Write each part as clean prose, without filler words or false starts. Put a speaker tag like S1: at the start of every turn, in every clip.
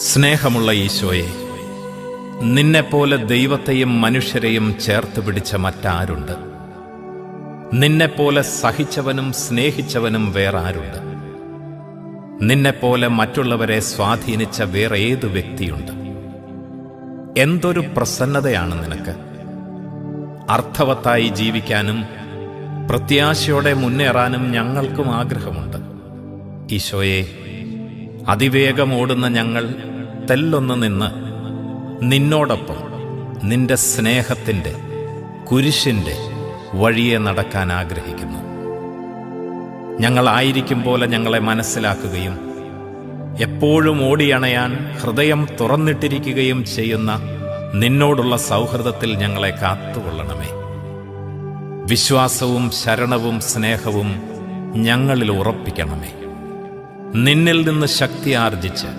S1: സ്നേഹമുള്ള ഈശോയെ, നിന്നെപ്പോലെ ദൈവത്തെയും മനുഷ്യരെയും ചേർത്ത് പിടിച്ച മറ്റാരുണ്ട്? നിന്നെപ്പോലെ സഹിച്ചവനും സ്നേഹിച്ചവനും വേറാരുണ്ട്? നിന്നെപ്പോലെ മറ്റുള്ളവരെ സ്വാധീനിച്ച വേറെ ഏതു വ്യക്തിയുണ്ട്? എന്തൊരു പ്രസന്നതയാണ് നിനക്ക്! അർത്ഥവത്തായി ജീവിക്കാനും പ്രത്യാശയോടെ മുന്നേറാനും ഞങ്ങൾക്കും ആഗ്രഹമുണ്ട്. ഈശോയെ, അതിവേഗം ഓടുന്ന ഞങ്ങൾ തെല്ലൊന്നു നിന്ന് നിന്നോടൊപ്പം നിന്റെ സ്നേഹത്തിൻ്റെ കുരിശിൻ്റെ വഴിയെ നടക്കാൻ ആഗ്രഹിക്കുന്നു. ഞങ്ങളായിരിക്കും പോലെ ഞങ്ങളെ മനസ്സിലാക്കുകയും എപ്പോഴും ഓടിയണയാൻ ഹൃദയം തുറന്നിട്ടിരിക്കുകയും ചെയ്യുന്ന നിന്നോടുള്ള സൗഹൃദത്തിൽ ഞങ്ങളെ കാത്തുകൊള്ളണമേ. വിശ്വാസവും ശരണവും സ്നേഹവും ഞങ്ങളിൽ ഉറപ്പിക്കണമേ. നിന്നിൽ നിന്ന് ശക്തി ആർജിച്ച്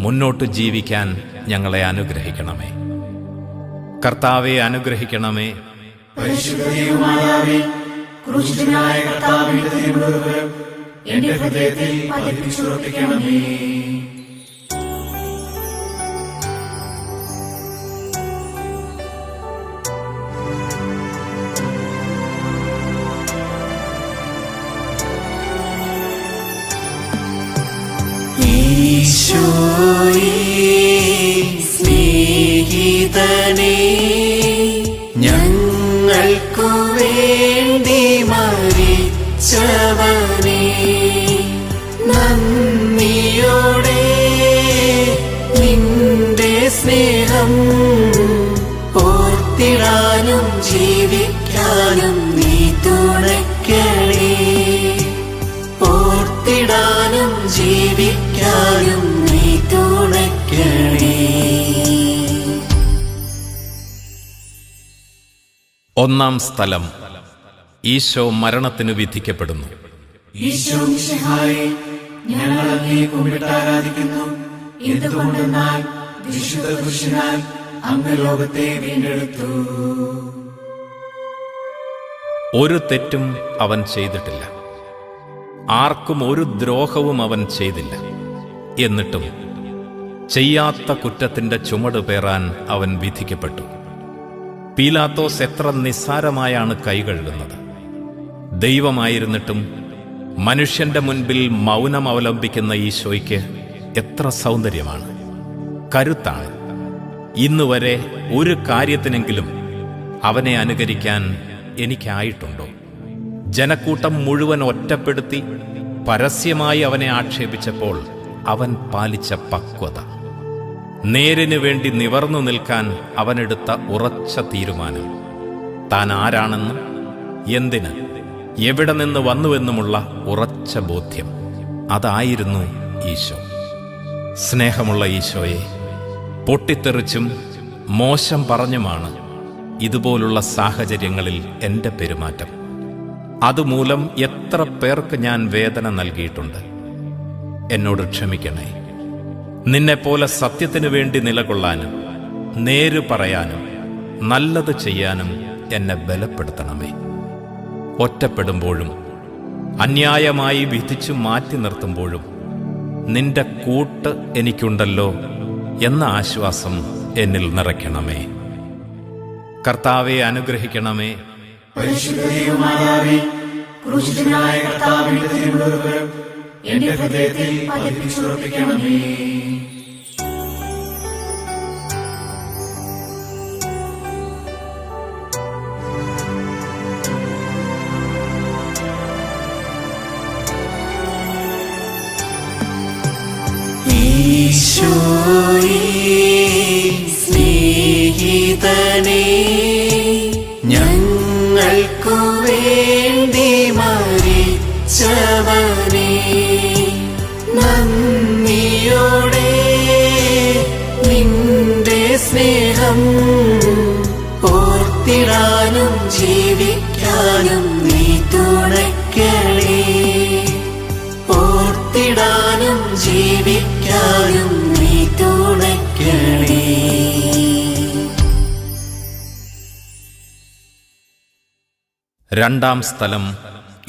S1: മുന്നോട്ട് ജീവിക്കാൻ ഞങ്ങളെ അനുഗ്രഹിക്കണമേ. കർത്താവെ, അനുഗ്രഹിക്കണമേ.
S2: പരിശുദ്ധമാതാവേ, ക്രൂശിതനായ കർത്താവിന്റെ തിരുമുറിവ് എന്റെ ഹൃദയത്തിൽ പതിപ്പിച്ചുറപ്പിക്കണമേ. ഈശോയേ, സ്നേഹിതനേ, ഞങ്ങൾക്കു വേണ്ടി മരിച്ചവനേ, നന്ദിയോടെ നിന്റെ സ്നേഹം ഓർത്തിടാനും ജീവിക്കാനും നീ തുണയ്ക്കണേ. ഓർത്തിടാനും ജീവിക്കാനും നീ തുണയ്ക്കണേ.
S1: ഒന്നാം സ്ഥലം. ഈശോ മരണത്തിന് വിധിക്കപ്പെടുന്നു.
S2: ഈശോ മിശിഹായേ, ഞങ്ങൾ അങ്ങയെ കുമ്പിട്ട് ആരാധിക്കുന്നു. എന്തുകൊണ്ടെന്നാൽ വിശുദ്ധ പുരുഷനാൽ അങ്ങ് ലോകത്തെ വീണ്ടെടുത്തു.
S1: ഒരു തെറ്റും അവൻ ചെയ്തിട്ടില്ല. ആർക്കും ഒരു ദ്രോഹവും അവൻ ചെയ്തില്ല. എന്നിട്ടും ചെയ്യാത്ത കുറ്റത്തിന്റെ ചുമട് പേറാൻ അവൻ വിധിക്കപ്പെട്ടു. പീലാത്തോസ് എത്ര നിസ്സാരമായാണ് കൈകഴുകുന്നത്! ദൈവമായിരുന്നിട്ടും മനുഷ്യന്റെ മുൻപിൽ മൗനം അവലംബിക്കുന്ന ഈശോയ്ക്ക് എത്ര സൗന്ദര്യമാണ്, കരുത്താണ്! ഇന്നുവരെ ഒരു കാര്യത്തിനെങ്കിലും അവനെ അനുകരിക്കാൻ എനിക്കായിട്ടുണ്ടോ? ജനക്കൂട്ടം മുഴുവൻ ഒറ്റപ്പെടുത്തി പരസ്യമായി അവനെ ആക്ഷേപിച്ചപ്പോൾ അവൻ പാലിച്ച പക്വത, നേരിനു വേണ്ടി നിവർന്നു നിൽക്കാൻ അവനെടുത്ത ഉറച്ച തീരുമാനം, താൻ ആരാണെന്നും എന്തിന് എവിടെ നിന്ന് വന്നുവെന്നുമുള്ള ഉറച്ച ബോധ്യം, അതായിരുന്നു ഈശോ. സ്നേഹമുള്ള ഈശോയെ, പൊട്ടിത്തെറിച്ചും മോശം പറഞ്ഞുമാണ് ഇതുപോലുള്ള സാഹചര്യങ്ങളിൽ എൻ്റെ പെരുമാറ്റം. അതുമൂലം എത്ര പേർക്ക് ഞാൻ വേദന നൽകിയിട്ടുണ്ട്. എന്നോട് ക്ഷമിക്കണേ. നിന്നെപ്പോലെ സത്യത്തിനു വേണ്ടി നിലകൊള്ളാനും നേര് പറയാനും നല്ലത് ചെയ്യാനും എന്നെ ബലപ്പെടുത്തണമേ. ഒറ്റപ്പെടുമ്പോഴും അന്യായമായി വിധിച്ചു മാറ്റി നിർത്തുമ്പോഴും നിന്റെ കൂട്ട് എനിക്കുണ്ടല്ലോ എന്ന ആശ്വാസം എന്നിൽ നിറയ്ക്കണമേ. കർത്താവെ, അനുഗ്രഹിക്കണമേ.
S2: പരിശുദ്ധമാതാവേ, ക്രൂശിതനായ കർത്താവിന്റെ തിരുമുറിവ് എന്റെ ഹൃദയത്തിൽ പതിപ്പിച്ചുറപ്പിക്കണമേ. ഈശോയേ, സ്നേഹിതനേ, ഞങ്ങൾക്കു വേണ്ടി മരിച്ചവനേ, നന്ദിയോടെ നിന്റെ സ്നേഹം ഓർത്തിടാനും ജീവിക്കാനും നീ തുണയ്ക്കണേ. ഓർത്തിടാനും ജീവിക്കാനും നീ തുണയ്ക്കണേ.
S1: രണ്ടാം സ്ഥലം.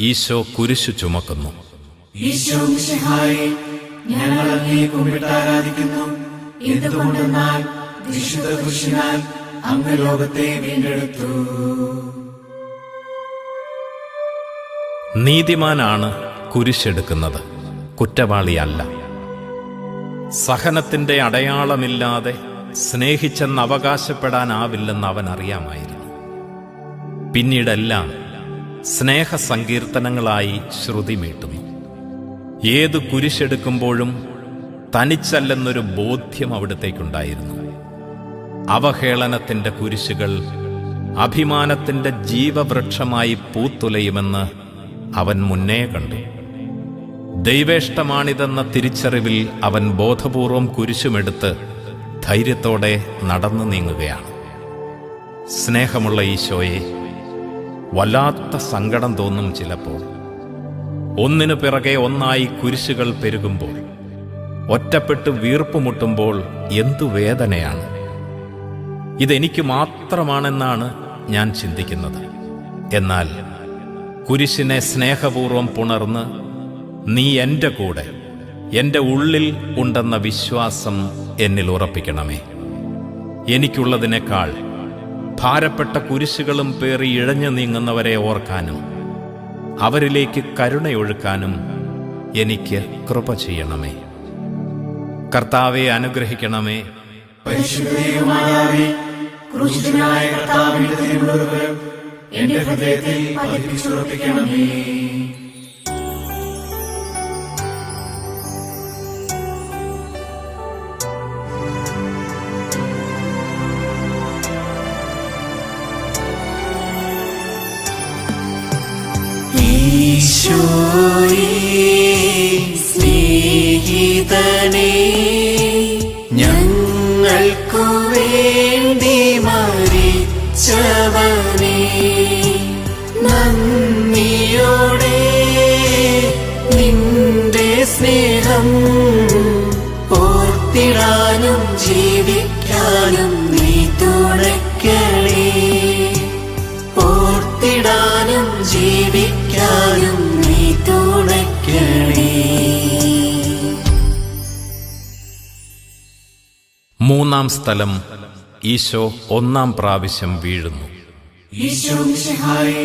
S1: ഈശോ കുരിശു ചുമക്കുന്നു.
S2: ഈശോ മിശിഹായേ, ഞങ്ങൾ അങ്ങയെ കുമ്പിട്ട് ആരാധിക്കുന്നു. എന്തുകൊണ്ടെന്നാൽ വിശുദ്ധ കുരിശിനാൽ അങ്ങ് ലോകത്തെ വീണ്ടെടുത്തു.
S1: നീതിമാനാണ് കുരിശെടുക്കുന്നത്, കുറ്റവാളിയല്ല. സഹനത്തിന്റെ അടയാളമില്ലാതെ സ്നേഹിച്ചെന്ന് അവകാശപ്പെടാനാവില്ലെന്ന് അവൻ അറിയാമായിരുന്നു. പിന്നീടെല്ലാം സ്നേഹസങ്കീർത്തനങ്ങളായി ശ്രുതി മീട്ടുന്നു. ഏതു കുരിശെടുക്കുമ്പോഴും തനിച്ചല്ലെന്നൊരു ബോധ്യം അവിടത്തേക്കുണ്ടായിരുന്നു. അവഹേളനത്തിന്റെ കുരിശുകൾ അഭിമാനത്തിന്റെ ജീവവൃക്ഷമായി പൂത്തുലയുമെന്ന് അവൻ മുന്നേ കണ്ടു. ദൈവേഷ്ടമാണിതെന്ന തിരിച്ചറിവിൽ അവൻ ബോധപൂർവം കുരിശുമെടുത്ത് ധൈര്യത്തോടെ നടന്നു നീങ്ങുകയാണ്. സ്നേഹമുള്ള ഈശോയെ, വല്ലാത്ത സങ്കടം തോന്നും ചിലപ്പോൾ. ഒന്നിനു പിറകെ ഒന്നായി കുരിശുകൾ പെരുകുമ്പോൾ, ഒറ്റപ്പെട്ട് വീർപ്പുമുട്ടുമ്പോൾ എന്തു വേദനയാണ്. ഇതെനിക്ക് മാത്രമാണെന്നാണ് ഞാൻ ചിന്തിക്കുന്നത്. എന്നാൽ കുരിശിനെ സ്നേഹപൂർവം പുണർന്ന് നീ എൻ്റെ കൂടെ, എൻ്റെ ഉള്ളിൽ ഉണ്ടെന്ന വിശ്വാസം എന്നിൽ ഉറപ്പിക്കണമേ. എനിക്കുള്ളതിനേക്കാൾ ഭാരപ്പെട്ട കുരിശുകളും പേറി ഇഴഞ്ഞു നീങ്ങുന്നവരെ ഓർക്കാനും അവരിലേക്ക് കരുണയൊഴുക്കാനും എനിക്ക് കൃപ ചെയ്യണമേ. കർത്താവെ, അനുഗ്രഹിക്കണമേ.
S2: പരിശുദ്ധമാതാവേ, ക്രൂശിതനായ കർത്താവിന്റെ തിരുമുറിവുകൾ എന്റെ ഹൃദയത്തിൽ പതിപ്പിച്ചുറപ്പിക്കണമേ. ഈശോയേ, സ്നേഹിതനേ, ഞങ്ങൾക്കു വേണ്ടി മരിച്ചവനേ, നന്ദിയോടെ നിന്റെ സ്നേഹം ഓർത്തിടാനും ജീവിക്കാനും നീ തുണയ്ക്കണേ. ഓർത്തിടാനും ജീവിക്കാനും നീ തുണയ്ക്കണേ.
S1: മൂന്നാം സ്ഥലം, ഈശോ ഒന്നാം പ്രാവശ്യം വീഴുന്നു.
S2: ഈശോ മിശിഹായേ,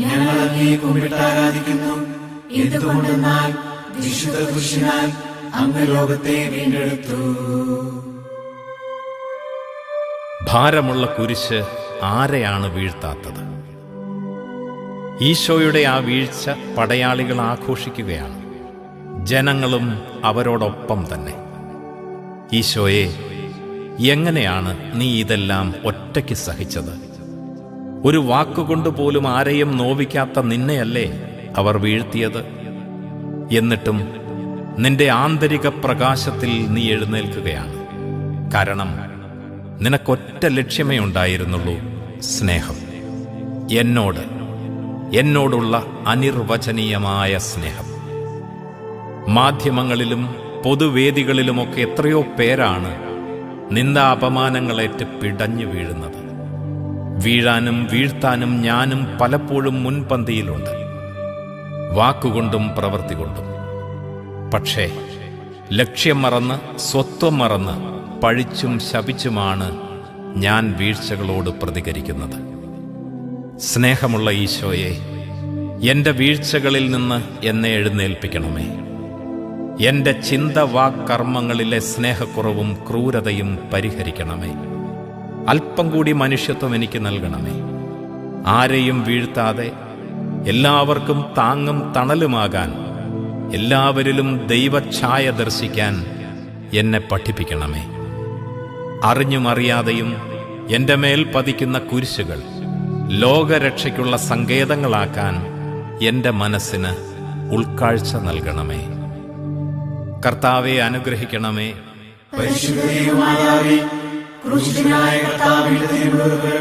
S2: ഞങ്ങൾ അങ്ങയെ കുമ്പിട്ട് ആരാധിക്കുന്നു. എന്തുകൊണ്ടെന്നാൽ വിശുദ്ധ കുരിശിനാൽ അങ്ങ് ലോകത്തെ വീണ്ടെടുത്തു.
S1: ഭാരമുള്ള കുരിശ് ആരെയാണ് വീഴ്ത്താത്തത്? ഈശോയുടെ ആ വീഴ്ച പടയാളികൾ ആഘോഷിക്കുകയാണ്. ജനങ്ങളും അവരോടൊപ്പം തന്നെ. ഈശോയെ, എങ്ങനെയാണ് നീ ഇതെല്ലാം ഒറ്റയ്ക്ക് സഹിച്ചത്? ഒരു വാക്കുകൊണ്ട് പോലും ആരെയും നോവിക്കാത്ത നിന്നെയല്ലേ അവർ വീഴ്ത്തിയത്? എന്നിട്ടും നിന്റെ ആന്തരിക പ്രകാശത്തിൽ നീ എഴുന്നേൽക്കുകയാണ്. കാരണം നിനക്കൊറ്റ ലക്ഷ്യമേ ഉണ്ടായിരുന്നുള്ളൂ, സ്നേഹം. എന്നോടുള്ള അനിർവചനീയമായ സ്നേഹം. മാധ്യമങ്ങളിലും പൊതുവേദികളിലുമൊക്കെ എത്രയോ പേരാണ് നിന്ദാപമാനങ്ങളേറ്റ് പിടഞ്ഞു വീഴുന്നത്. വീഴാനും വീഴ്ത്താനും ഞാനും പലപ്പോഴും മുൻപന്തിയിലുണ്ട്, വാക്കുകൊണ്ടും പ്രവൃത്തി കൊണ്ടും. പക്ഷേ ലക്ഷ്യം മറന്ന്, സ്വത്വം മറന്ന്, പഴിച്ചും ശപിച്ചുമാണ് ഞാൻ വീഴ്ചകളോട് പ്രതികരിക്കുന്നത്. സ്നേഹമുള്ള ഈശോയെ, എൻ്റെ വീഴ്ചകളിൽ നിന്ന് എന്നെ എഴുന്നേൽപ്പിക്കണമേ. എൻ്റെ ചിന്ത, വാക്കർമ്മങ്ങളിലെ സ്നേഹക്കുറവും ക്രൂരതയും പരിഹരിക്കണമേ. അല്പം കൂടി മനുഷ്യത്വം എനിക്ക് നൽകണമേ. ആരെയും വീഴ്ത്താതെ എല്ലാവർക്കും താങ്ങും തണലുമാകാൻ, എല്ലാവരിലും ദൈവഛായ ദർശിക്കാൻ എന്നെ പഠിപ്പിക്കണമേ. അറിഞ്ഞും അറിയാതെയും എൻ്റെ മേൽ പതിക്കുന്ന കുരിശുകൾ ലോകരക്ഷയ്ക്കുള്ള സങ്കേതങ്ങളാക്കാൻ എൻ്റെ മനസ്സിന് ഉൾക്കാഴ്ച നൽകണമേ. കർത്താവെ, അനുഗ്രഹിക്കണമേ.
S2: പരിശുദ്ധമാതാവേ, ക്രൂശിതനായ കർത്താവിന്റെ തിരുമുറിവുകൾ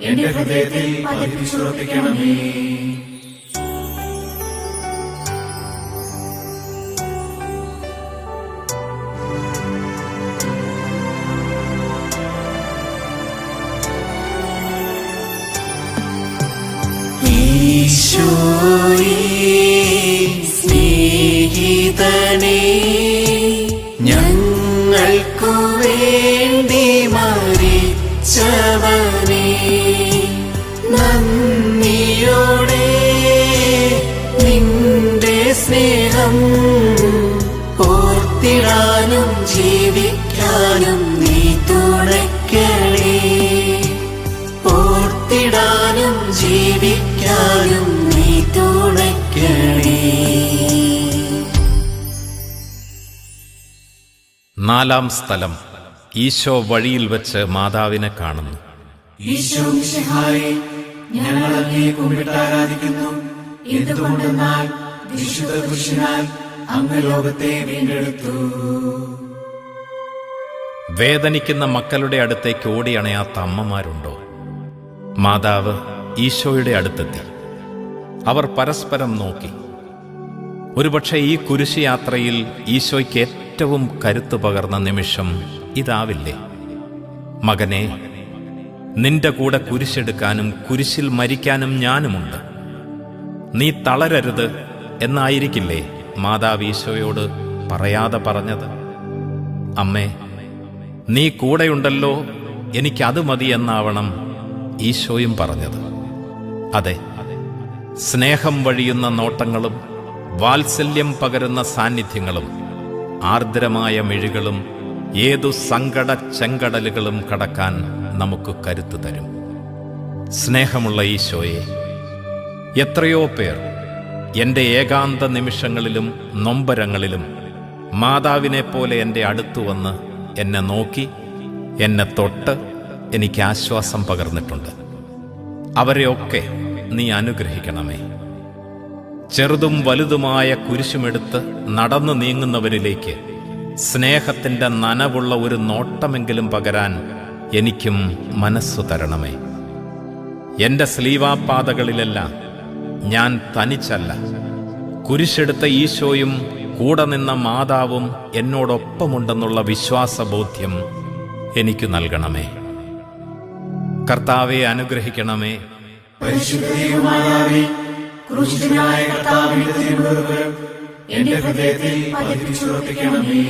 S2: എന്റെ ഹൃദയത്തിൽ പതിപ്പിച്ചുറപ്പിക്കണമേ. ഈശോയേ, സ്നേഹിതനേ, ഞങ്ങൾ ഞങ്ങൾക്കു വേണ്ടി മരിച്ചവനേ, നന്ദിയോടെ നിന്റെ സ്നേഹം ഓർത്തിടാനും ജീവിക്കാനും നീ തുണയ്ക്കണേ. ഓർത്തിടാനും ജീവിക്കാനും നീ തുണയ്ക്കണേ.
S1: നാലാം സ്ഥലം. ഈശോ വഴിയിൽ വെച്ച് മാതാവിനെ കാണുന്നു.
S2: ഈശോ മിശിഹായേ, ഞങ്ങൾ അങ്ങയെ കുമ്പിട്ടാരാധിക്കുന്നു. എന്തുകൊണ്ടെന്നാൽ വിശുദ്ധ പുരുഷനാൽ അങ്ങ് ലോകത്തെ വീണ്ടെടുത്തു.
S1: വേദനിക്കുന്ന മക്കളുടെ അടുത്തേക്ക് ഓടിയണയാത്ത അമ്മമാരുണ്ടോ? മാതാവ് ഈശോയുടെ അടുത്തെത്തി. അവർ പരസ്പരം നോക്കി. ഒരുപക്ഷെ ഈ കുരിശ് യാത്രയിൽ ഈശോയ്ക്ക് ഏറ്റവും കരുത്തു പകർന്ന നിമിഷം ഇതാവില്ലേ? മകനെ, നിന്റെ കൂടെ കുരിശെടുക്കാനും കുരിശിൽ മരിക്കാനും ഞാനുമുണ്ട്, നീ തളരരുത് എന്നായിരിക്കില്ലേ മാതാവ് ഈശോയോട് പറയാതെ പറഞ്ഞത്? അമ്മേ, നീ കൂടെയുണ്ടല്ലോ, എനിക്കത് മതി എന്നാവണം ഈശോയും പറഞ്ഞത്. അതെ, സ്നേഹം വഴിയുന്ന നോട്ടങ്ങളും വാത്സല്യം പകരുന്ന സാന്നിധ്യങ്ങളും ആർദ്രമായ മിഴികളും ഏതു സങ്കട ചെങ്കടലുകളും കടക്കാൻ നമുക്ക് കരുത്തു തരും. സ്നേഹമുള്ള ഈശോയെ, എത്രയോ പേർ എൻ്റെ ഏകാന്ത നിമിഷങ്ങളിലും നൊമ്പരങ്ങളിലും മാതാവിനെ പോലെ എൻ്റെ അടുത്തു വന്ന് എന്നെ നോക്കി, എന്നെ തൊട്ട് എനിക്ക് ആശ്വാസം പകർന്നിട്ടുണ്ട്. അവരെയൊക്കെ നീ അനുഗ്രഹിക്കണമേ. ചെറുതും വലുതുമായ കുരിശുമെടുത്ത് നടന്നു നീങ്ങുന്നവരിലേക്ക് സ്നേഹത്തിൻ്റെ നനവുള്ള ഒരു നോട്ടമെങ്കിലും പകരാൻ എനിക്കും മനസ്സു തരണമേ. എൻ്റെ സ്ലീവാപാതകളിലെല്ലാം ഞാൻ തനിച്ചല്ല, കുരിശെടുത്ത ഈശോയും കൂടെ നിന്ന മാതാവും എന്നോടൊപ്പമുണ്ടെന്നുള്ള വിശ്വാസബോധ്യം എനിക്ക് നൽകണമേ. കർത്താവെ അനുഗ്രഹിക്കണമേ.
S2: പരിശുദ്ധമാതാവേ, ക്രൂശിതനായ കർത്താവിന്റെ തിരുമുറിവുകൾ എന്റെ ഹൃദയത്തിൽ പതിപ്പിച്ചുറപ്പിക്കണമേ.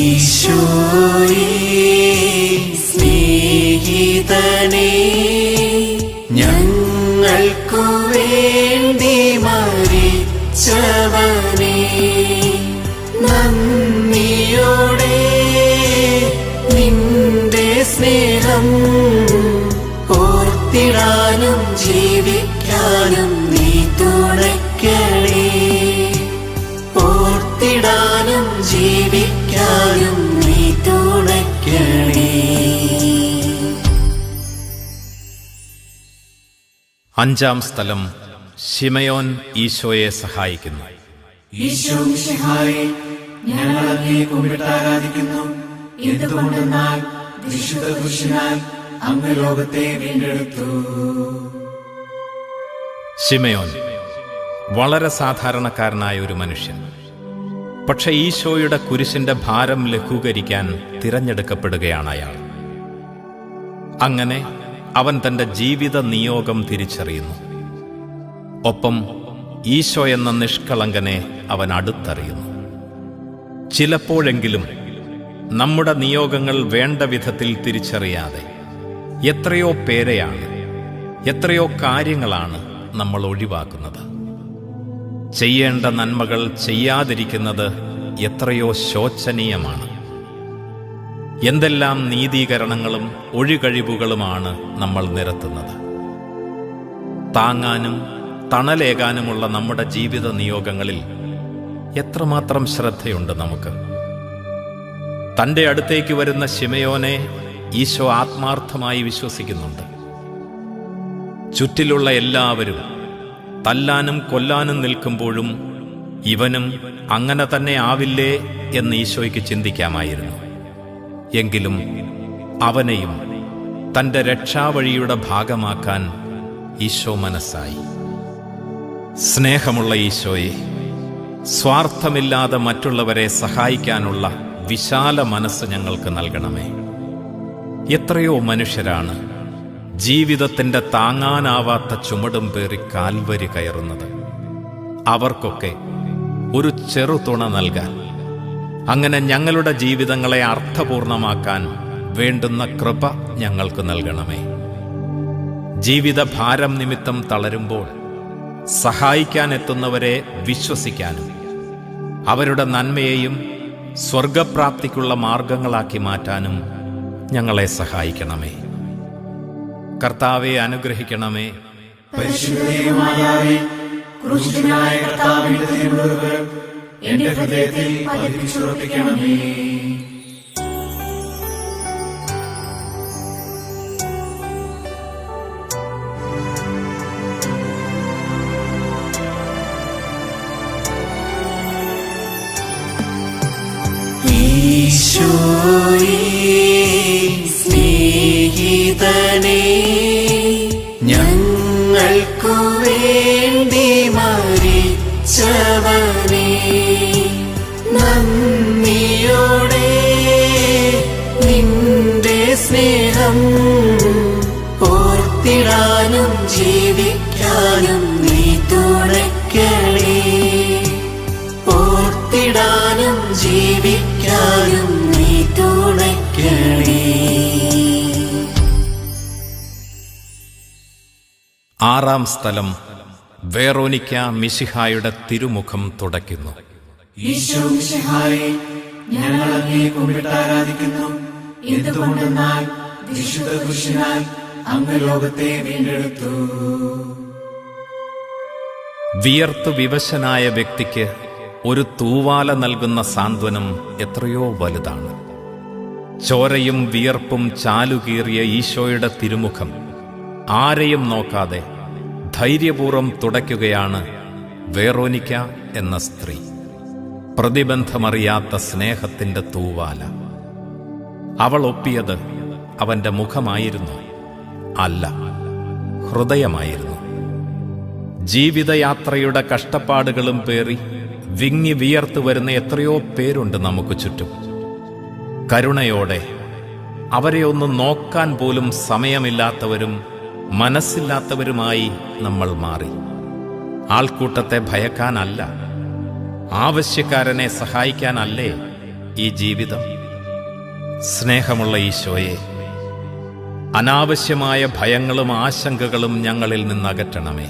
S2: ഈശോയേ, സ്നേഹിതനേ, ഞങ്ങൾക്കു വേണ്ടി മരിച്ചവനേ, നന്ദിയോടെ നിന്റെ സ്നേഹം ഓർത്തിടാനും ജീവിക്കാനും നീ തുണയ്ക്കണേ. ഓർത്തിടാനും ജീവിക്കാനും നീ തുണയ്ക്കണേ.
S1: അഞ്ചാം സ്ഥലം. ശിമയോൻ ഈശോയെ സഹായിക്കുന്നു.
S2: ഈശോ മിശിഹായേ, ഞങ്ങൾ അങ്ങയെ കുമ്പിട്ടാരാധിക്കുന്നു. എന്തുകൊണ്ടെന്നാൽ വിശുദ്ധ പുരുഷനാൽ അങ്ങ് ലോകത്തെ വീണ്ടെടുത്തു.
S1: ശിമയോൻ വളരെ സാധാരണക്കാരനായ ഒരു മനുഷ്യൻ. പക്ഷെ ഈശോയുടെ കുരിശിന്റെ ഭാരം ലഘൂകരിക്കാൻ തിരഞ്ഞെടുക്കപ്പെടുകയാണ് അയാൾ. അങ്ങനെ അവൻ തന്റെ ജീവിത നിയോഗം തിരിച്ചറിയുന്നു. ഒപ്പം ഈശോ എന്ന നിഷ്കളങ്കനെ അവൻ അടുത്തറിയുന്നു. ചിലപ്പോഴെങ്കിലും നമ്മുടെ നിയോഗങ്ങൾ വേണ്ട വിധത്തിൽ തിരിച്ചറിയാതെ എത്രയോ പേരെയാണ്, എത്രയോ കാര്യങ്ങളാണ് നമ്മൾ ഒഴിവാക്കുന്നത്. ചെയ്യേണ്ട നന്മകൾ ചെയ്യാതിരിക്കുന്നത് എത്രയോ ശോചനീയമാണ്. എന്തെല്ലാം നീതീകരണങ്ങളും ഒഴികഴിവുകളുമാണ് നമ്മൾ നിരത്തുന്നത്. താങ്ങാനും തണലേകാനുമുള്ള നമ്മുടെ ജീവിത നിയോഗങ്ങളിൽ എത്രമാത്രം ശ്രദ്ധയുണ്ട് നമുക്ക്? തൻ്റെ അടുത്തേക്ക് വരുന്ന ശിമയോനെ ഈശോ ആത്മാർത്ഥമായി വിശ്വസിക്കുന്നുണ്ട്. ചുറ്റിലുള്ള എല്ലാവരും തല്ലാനും കൊല്ലാനും നിൽക്കുമ്പോഴും ഇവനും അങ്ങനെ തന്നെ ആവില്ലേ എന്ന് ഈശോയ്ക്ക് ചിന്തിക്കാമായിരുന്നു. എങ്കിലും അവനെയും തൻ്റെ രക്ഷാവഴിയുടെ ഭാഗമാക്കാൻ ഈശോ മനസ്സായി. സ്നേഹമുള്ള ഈശോയെ, സ്വാർത്ഥമില്ലാതെ മറ്റുള്ളവരെ സഹായിക്കാനുള്ള വിശാല മനസ്സ് ഞങ്ങൾക്ക് നൽകണമേ. എത്രയോ മനുഷ്യരാണ് ജീവിതത്തിൻ്റെ താങ്ങാനാവാത്ത ചുമടും പേറി കാൽവരി കയറുന്നത്. അവർക്കൊക്കെ ഒരു ചെറുതുണ നൽകാൻ, അങ്ങനെ ഞങ്ങളുടെ ജീവിതങ്ങളെ അർത്ഥപൂർണമാക്കാൻ വേണ്ടുന്ന കൃപ ഞങ്ങൾക്ക് നൽകണമേ. ജീവിത ഭാരം നിമിത്തം തളരുമ്പോൾ സഹായിക്കാനെത്തുന്നവരെ വിശ്വസിക്കാനും അവരുടെ നന്മയെയും സ്വർഗപ്രാപ്തിക്കുള്ള മാർഗങ്ങളാക്കി മാറ്റാനും ഞങ്ങളെ സഹായിക്കണമേ. കർത്താവെ അനുഗ്രഹിക്കണമേ.
S2: പരിശുദ്ധ മാതാവേ, ക്രൂശിതനായ കർത്താവിന്റെ തിരുമുറിവുകൾ എന്റെ ഹൃദയത്തിൽ പതിപ്പിച്ചുറപ്പിക്കണമേ.
S3: ഈശോയേ സ്നേഹിതനേ, ഞങ്ങൾക്കു വേണ്ടി മരിച്ചവനേ, നന്ദിയോടെ നിന്റെ സ്നേഹം ഓർത്തിടാനും ജീവിക്കാനും നീ തുണയ്ക്കണേ. ഓർത്തിടാനും ജീവിക്കാനും നീ തുണയ്ക്കണേ.
S1: ആറാം സ്ഥലം വെറോനിക്ക മിശിഹായുടെ തിരുമുഖം തുടയ്ക്കുന്നു.
S2: ഈശോ മിശിഹായെ, ഞങ്ങൾ അങ്ങയെ കുമ്പിട്ടാരാധിക്കുന്നു. എന്തുകൊണ്ടെന്നാൽ വിശുദ്ധ പുരുഷനാൽ അങ്ങ് ലോകത്തെ വീണ്ടെടുത്തു.
S1: വിയർത്തു വിവശനായ വ്യക്തിക്ക് ഒരു തൂവാല നൽകുന്ന സാന്ത്വനം എത്രയോ വലുതാണ്. ചോരയും വിയർപ്പും ചാലുകീറിയ ഈശോയുടെ തിരുമുഖം ആരെയും നോക്കാതെ ധൈര്യപൂർവ്വം തുടയ്ക്കുകയാണ് വെറോനിക്ക എന്ന സ്ത്രീ. പ്രതിബന്ധമറിയാത്ത സ്നേഹത്തിന്റെ തൂവാല. അവൾ ഒപ്പിയത് അവന്റെ മുഖമായിരുന്നു, അല്ല, ഹൃദയമായിരുന്നു. ജീവിതയാത്രയുടെ കഷ്ടപ്പാടുകളും പേറി വിങ്ങി വിയർത്തു വരുന്ന എത്രയോ പേരുണ്ട് നമുക്ക് ചുറ്റും. കരുണയോടെ അവരെ ഒന്ന് നോക്കാൻ പോലും സമയമില്ലാത്തവരും മനസ്സില്ലാത്തവരുമായി നമ്മൾ മാറി. ആൾക്കൂട്ടത്തെ ഭയക്കാനല്ല, ആവശ്യക്കാരനെ സഹായിക്കാനല്ലേ ഈ ജീവിതം? സ്നേഹമുള്ള ഈശോയെ, അനാവശ്യമായ ഭയങ്ങളും ആശങ്കകളും ഞങ്ങളിൽ നിന്നകറ്റണമേ.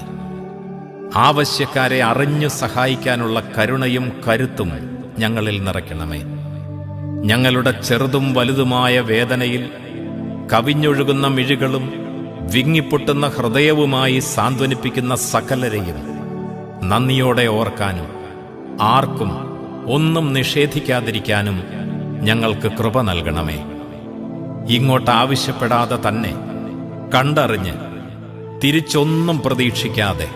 S1: ആവശ്യക്കാരെ അറിഞ്ഞു സഹായിക്കാനുള്ള കരുണയും കരുത്തും ഞങ്ങളിൽ നിറയ്ക്കണമേ. ഞങ്ങളുടെ ചെറുതും വലുതുമായ വേദനയിൽ കവിഞ്ഞൊഴുകുന്ന മിഴികളും വിങ്ങിപ്പൊട്ടുന്ന ഹൃദയവുമായി സാന്ത്വനിപ്പിക്കുന്ന സകലരെയും നന്ദിയോടെ ഓർക്കാനും ആർക്കും ഒന്നും നിഷേധിക്കാതിരിക്കാനും ഞങ്ങൾക്ക് കൃപ നൽകണമേ. ഇങ്ങോട്ട് ആവശ്യപ്പെടാതെ തന്നെ കണ്ടറിഞ്ഞ് തിരിച്ചൊന്നും പ്രതീക്ഷിക്കാതെ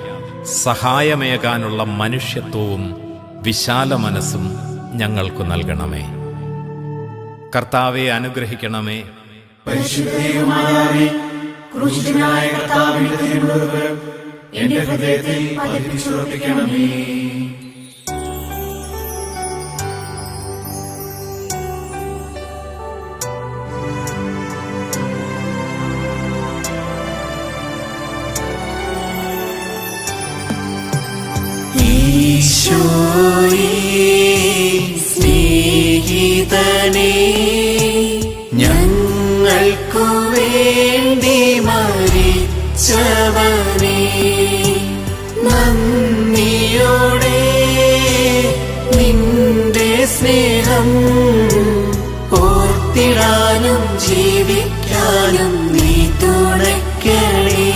S1: സഹായമേകാനുള്ള മനുഷ്യത്വവും വിശാല മനസ്സും ഞങ്ങൾക്ക് നൽകണമേ. കർത്താവെ അനുഗ്രഹിക്കണമേ.
S2: പരിശുദ്ധ മാതാവേ, ക്രൂശിതനായ കർത്താവിന്റെ തിരുമുറിവുകൾ എന്റെ ഹൃദയത്തിൽ പതിപ്പിച്ചുറപ്പിക്കണമേ.
S3: ഈശോയേ സ്നേഹിതനേ, ഞങ്ങൾക്കു വേണ്ടി മരിച്ചവനേ, നന്ദിയോടെ നിന്റെ സ്നേഹം ഓർത്തിടാനും ജീവിക്കാനും നീ തുണയ്ക്കണേ.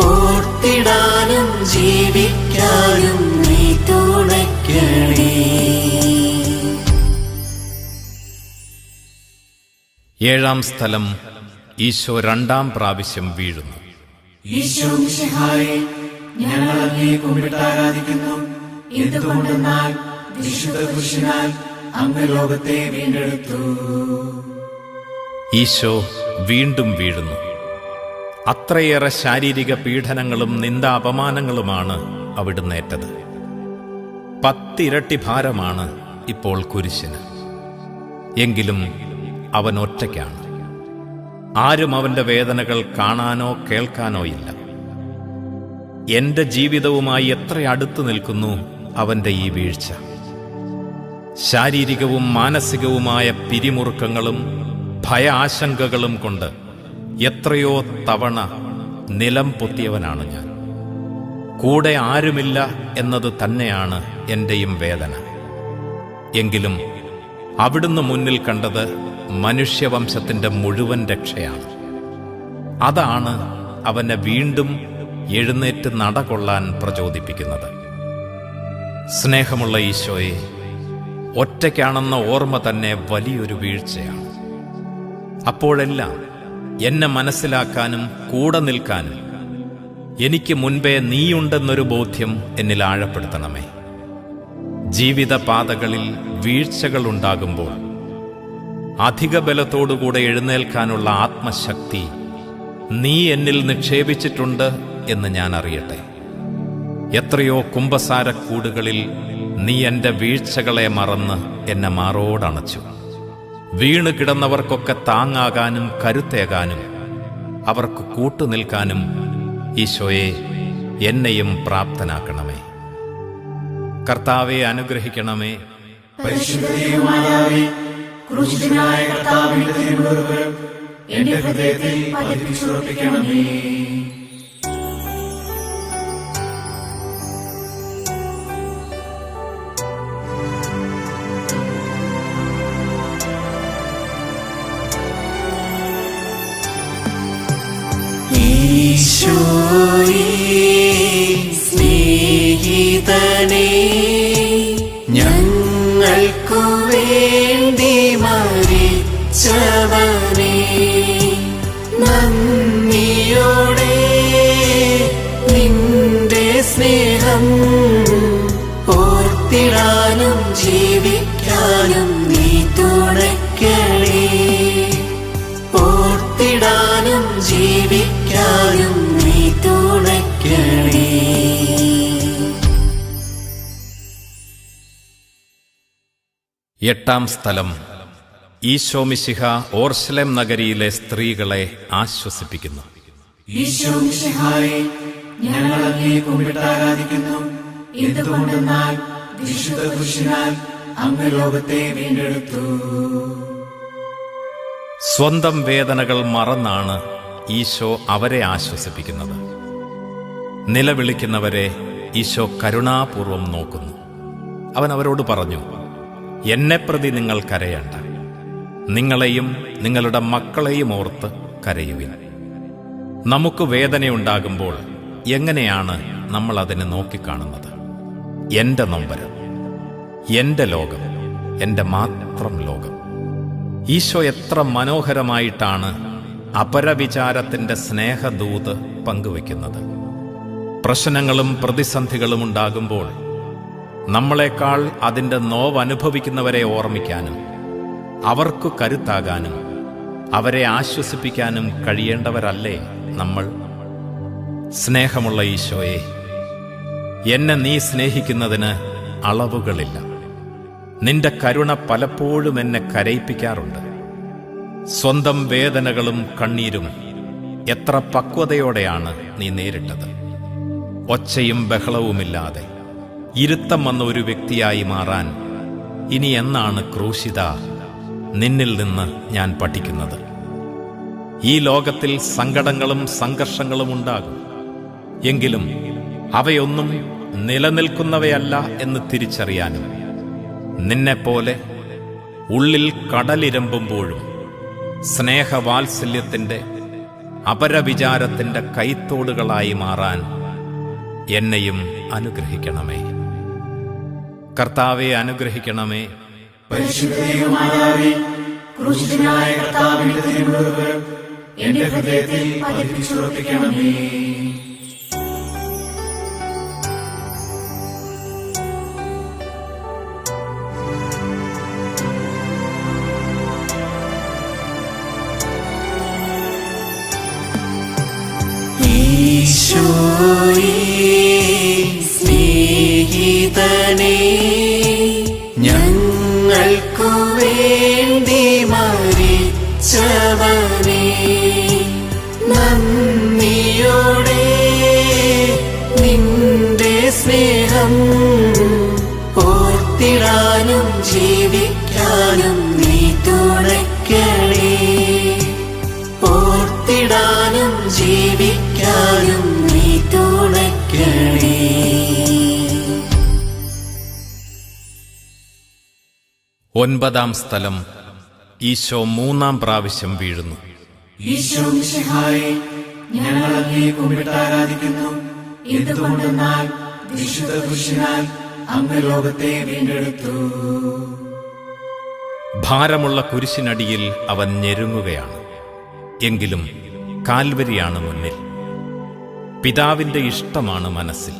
S3: ഓർത്തിടാനും ജീവിക്കാനും നീ തുണയ്ക്കണേ.
S1: ഏഴാം സ്ഥലം ഈശോ രണ്ടാം പ്രാവശ്യം വീഴുന്നു.
S2: ഈശോ മിശിഹായെ, ഞങ്ങൾ അങ്ങയെ കുമ്പിട്ടാരാധിക്കുന്നു. എന്തുകൊണ്ടെന്നാൽ വിശുദ്ധ പുരുഷനാൽ അങ്ങ് ലോകത്തെ വീണ്ടെടുത്തു.
S1: ഈശോ വീണ്ടും വീഴുന്നു. അത്രയേറെ ശാരീരിക പീഡനങ്ങളും നിന്ദാപമാനങ്ങളുമാണ് അവിടുന്ന് ഏറ്റത്. 10 ഇരട്ടി ഭാരമാണ് ഇപ്പോൾ കുരിശിന്. എങ്കിലും അവൻ ഒറ്റയ്ക്കാണ്. ആരും അവൻ്റെ വേദനകൾ കാണാനോ കേൾക്കാനോ ഇല്ല. എൻ്റെ ജീവിതവുമായി എത്ര അടുത്തു നിൽക്കുന്നു അവൻ്റെ ഈ വീഴ്ച. ശാരീരികവും മാനസികവുമായ പിരിമുറുക്കങ്ങളും ഭയാശങ്കകളും കൊണ്ട് എത്രയോ തവണ നിലം പൊത്തിയവനാണ് ഞാൻ. കൂടെ ആരുമില്ല എന്നത് തന്നെയാണ് എൻ്റെയും വേദന. എങ്കിലും അവിടുന്ന് മുന്നിൽ കണ്ടത് മനുഷ്യവംശത്തിൻ്റെ മുഴുവൻ രക്ഷയാണ്. അതാണ് അവനെ വീണ്ടും എഴുന്നേറ്റ് നടകൊള്ളാൻ പ്രചോദിപ്പിക്കുന്നത്. സ്നേഹമുള്ള ഈശോയെ, ഒറ്റയ്ക്കാണെന്ന ഓർമ്മ തന്നെ വലിയൊരു വീഴ്ചയാണ്. അപ്പോഴെല്ലാം എന്നെ മനസ്സിലാക്കാനും കൂടെ നിൽക്കാനും എനിക്ക് മുൻപേ നീയുണ്ടെന്നൊരു ബോധ്യം എന്നിൽ ആഴപ്പെടുത്തണമേ. ജീവിതപാതകളിൽ വീഴ്ചകളുണ്ടാകുമ്പോൾ അധിക ബലത്തോടുകൂടെ എഴുന്നേൽക്കാനുള്ള ആത്മശക്തി നീ എന്നിൽ നിക്ഷേപിച്ചിട്ടുണ്ട് എന്ന് ഞാൻ അറിയട്ടെ. എത്രയോ കുമ്പസാരക്കൂടുകളിൽ നീ എൻ്റെ വീഴ്ചകളെ മറന്ന് എന്നെ മാറോടണച്ചു. വീണ് കിടന്നവർക്കൊക്കെ താങ്ങാകാനും കരുത്തേകാനും അവർക്ക് കൂട്ടുനിൽക്കാനും ഈശോയെ എന്നെയും പ്രാപ്തനാക്കണമേ. കർത്താവെ അനുഗ്രഹിക്കണമേ.
S2: പരിശുദ്ധമാതാവേ, ക്രൂശിതനായ കർത്താവിന്റെ തിരുമുറിവുകൾ എന്റെ ഹൃദയത്തിൽ പതിപ്പിച്ചുറപ്പിക്കണമേ.
S3: ഈശോയേ സ്നേഹിതനേ, ഞങ്ങൾക്കു വേണ്ടി മരിച്ചവനേ, നന്ദിയോടെ നിന്റെ സ്നേഹം ഓർത്തിടാനും ജീവിക്കാനും നീ തുണയ്ക്കണേ. ഓർത്തിടാനും ജീവിക്കാനും നീ തുണയ്ക്കണേ.
S1: എട്ടാം സ്ഥലം. ഈശോ മിശിഹ ഓർശലേം നഗരിയിലെ സ്ത്രീകളെ ആശ്വസിപ്പിക്കുന്നു.
S2: ഈശോ മിശിഹായെ, ഞങ്ങൾ അങ്ങയെ കുമ്പിട്ട് ആരാധിക്കുന്നു. എന്തുകൊണ്ടെന്നാൽ വിശുദ്ധ പുരുഷനാൽ അങ്ങ് ലോകത്തെ വീണ്ടെടുത്തു.
S1: സ്വന്തം വേദനകൾ മറന്നാണ് ഈശോ അവരെ ആശ്വസിപ്പിക്കുന്നത്. നിലവിളിക്കുന്നവരെ ഈശോ കരുണാപൂർവം നോക്കുന്നു. അവൻ അവരോട് പറഞ്ഞു, എന്നെപ്രതി നിങ്ങൾ കരയണ്ട, നിങ്ങളെയും നിങ്ങളുടെ മക്കളെയും ഓർത്ത് കരയുവിൻ. നമുക്ക് വേദനയുണ്ടാകുമ്പോൾ എങ്ങനെയാണ് നമ്മൾ അതിനെ നോക്കിക്കാണുന്നത്? എൻ്റെ നൊമ്പരം, എൻ്റെ ലോകം, എൻ്റെ മാത്രം ലോകം. ഈശോ എത്ര മനോഹരമായിട്ടാണ് അപരവിചാരത്തിൻ്റെ സ്നേഹദൂത് പങ്കുവയ്ക്കുന്നത്. പ്രശ്നങ്ങളും പ്രതിസന്ധികളും ഉണ്ടാകുമ്പോൾ നമ്മളെക്കാൾ അതിൻ്റെ നോവനുഭവിക്കുന്നവരെ ഓർമ്മിക്കാനും അവർക്കു കരുത്താകാനും അവരെ ആശ്വസിപ്പിക്കാനും കഴിയേണ്ടവരല്ലേ നമ്മൾ? സ്നേഹമുള്ള ഈശോയെ, എന്നെ നീ സ്നേഹിക്കുന്നതിന് അളവുകളില്ല. നിന്റെ കരുണ പലപ്പോഴും എന്നെ കരയിപ്പിക്കാറുണ്ട്. സ്വന്തം വേദനകളും കണ്ണീരും എത്ര പക്വതയോടെയാണ് നീ നേരിട്ടത്. ഒച്ചയും ബഹളവുമില്ലാതെ ഇരുത്തം വന്ന ഒരു വ്യക്തിയായി മാറാൻ ഇനി എന്നാണ് ക്രൂശിത നിന്നിൽ നിന്ന് ഞാൻ പഠിക്കുന്നത്? ഈ ലോകത്തിൽ സങ്കടങ്ങളും സംഘർഷങ്ങളും ഉണ്ടാകും. എങ്കിലും അവയൊന്നും നിലനിൽക്കുന്നവയല്ല എന്ന് തിരിച്ചറിയാനും നിന്നെപ്പോലെ ഉള്ളിൽ കടലിരമ്പുമ്പോഴും സ്നേഹവാത്സല്യത്തിൻ്റെ അപരവിചാരത്തിൻ്റെ കൈത്തോടുകളായി മാറാൻ എന്നെയും അനുഗ്രഹിക്കണമേ. കർത്താവെ അനുഗ്രഹിക്കണമേ.
S2: പരിശുദ്ധമാതാവേ, ക്രൂശിതനായ കർത്താവിന്റെ തിരുമുറിവുകൾ എന്റെ ഹൃദയത്തിൽ പതിപ്പിച്ചുറപ്പിക്കണമേ.
S3: ഈശോയേ സ്നേഹിതനേ, ഞങ്ങൾക്കു വേണ്ടി സ്നേഹം ഓർത്തിടാനും ജീവിക്കാനും നീ തുണയ്ക്കണേ. ഓർത്തിടാനും ജീവിക്കാനും നീ തുണയ്ക്കണേ.
S1: ഒൻപതാം സ്ഥലം. ഈശോ മൂന്നാം പ്രാവശ്യം വീഴുന്നു.
S2: ഈശോ മിശിഹായെ, ഞങ്ങൾ അങ്ങയെ കുമ്പിട്ട് ആരാധിക്കുന്നു. എന്തുകൊണ്ടെന്നാൽ വിശുദ്ധ പുരുഷനാൽ അങ്ങ് ലോകത്തെ വീണ്ടെടുത്തു.
S1: ഭാരമുള്ള കുരിശിനടിയിൽ അവൻ ഞെരുങ്ങുകയാണ്. എങ്കിലും കാൽവരിയാണ് മുന്നിൽ. പിതാവിന്റെ ഇഷ്ടമാണ് മനസ്സിൽ.